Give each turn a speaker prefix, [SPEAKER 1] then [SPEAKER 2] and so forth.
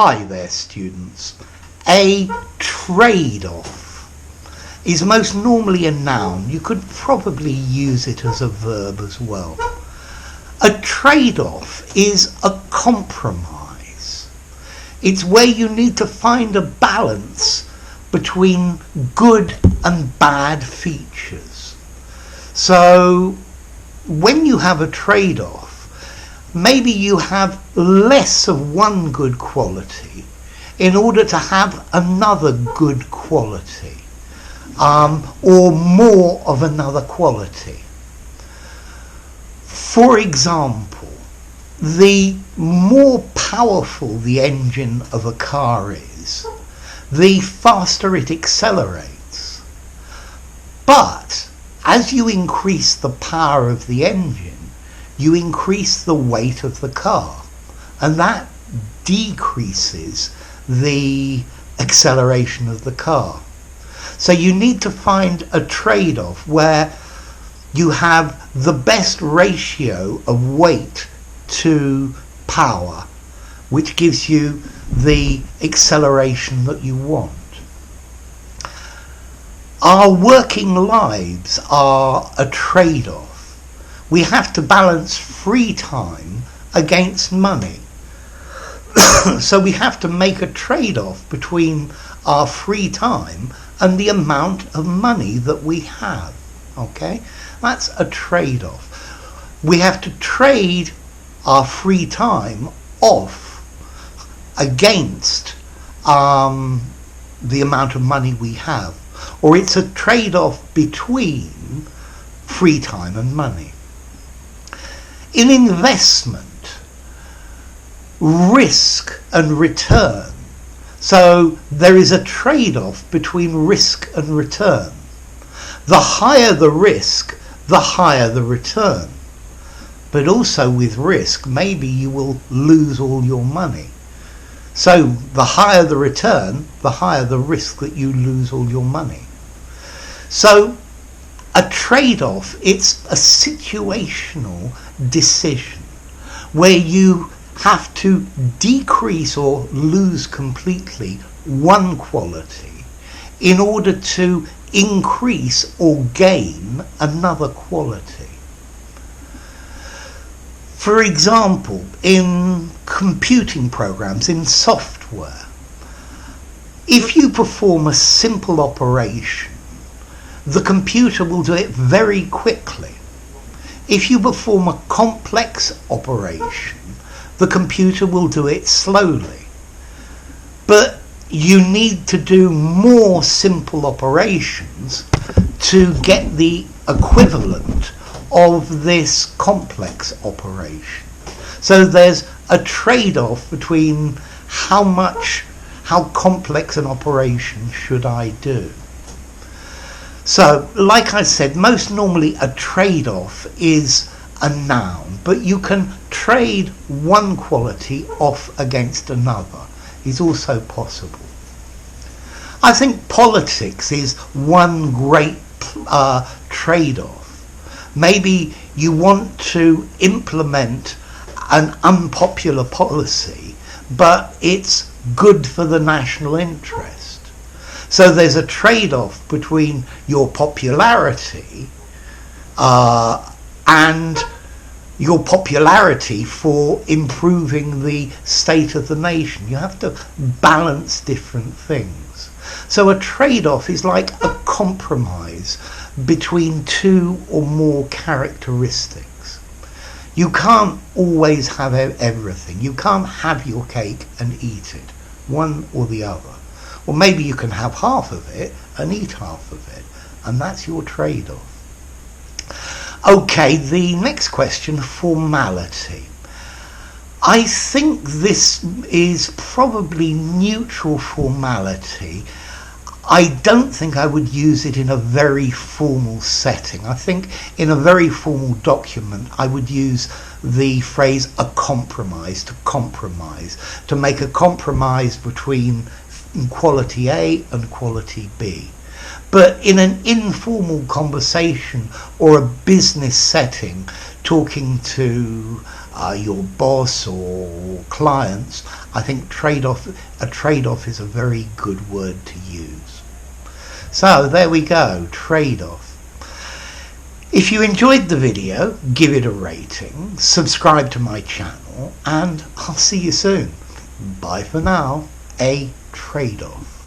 [SPEAKER 1] Hi there, students. A trade-off is most normally a noun. You could probably use it as a verb as well. A trade-off is a compromise. It's where you need to find a balance between good and bad features. So when you have a trade-off, maybe you have less of one good quality in order to have another good quality, or more of another quality. For example, the more powerful the engine of a car is, the faster it accelerates. But as you increase the power of the engine, you increase the weight of the car, and that decreases the acceleration of the car. So you need to find a trade-off where you have the best ratio of weight to power, which gives you the acceleration that you want. Our working lives are a trade-off. We have to balance free time against money. So we have to make a trade-off between our free time and the amount of money that we have. Okay? That's a trade-off. We have to trade our free time off against the amount of money we have. Or it's a trade-off between free time and money. In investment, risk and return. So there is a trade-off between risk and return. The higher the risk, the higher the return. But also with risk, maybe you will lose all your money. So the higher the return, the higher the risk that you lose all your money. So a trade-off, it's a situational decision where you have to decrease or lose completely one quality in order to increase or gain another quality. For example, in computing programs, in software, if you perform a simple operation, the computer will do it very quickly. If you perform a complex operation, the computer will do it slowly. But you need to do more simple operations to get the equivalent of this complex operation. So there's a trade-off between how complex an operation should I do. So, like I said, most normally a trade-off is a noun, but you can trade one quality off against another. Is also possible. I think politics is one great trade-off. Maybe you want to implement an unpopular policy, but it's good for the national interest. So there's a trade-off between your popularity and your popularity for improving the state of the nation. You have to balance different things. So a trade-off is like a compromise between two or more characteristics. You can't always have everything. You can't have your cake and eat it, one or the other. Or maybe you can have half of it and eat half of it, and that's your trade-off. Okay, the next question, formality. I think this is probably neutral formality. I don't think I would use it in a very formal setting. I think in a very formal document I would use the phrase a compromise, to make a compromise between quality A and quality B. But in an informal conversation or a business setting, talking to your boss or clients, I think a trade-off is a very good word to use. So there we go, trade-off. If you enjoyed the video, give it a rating, subscribe to my channel, and I'll see you soon. Bye for now. A trade-off.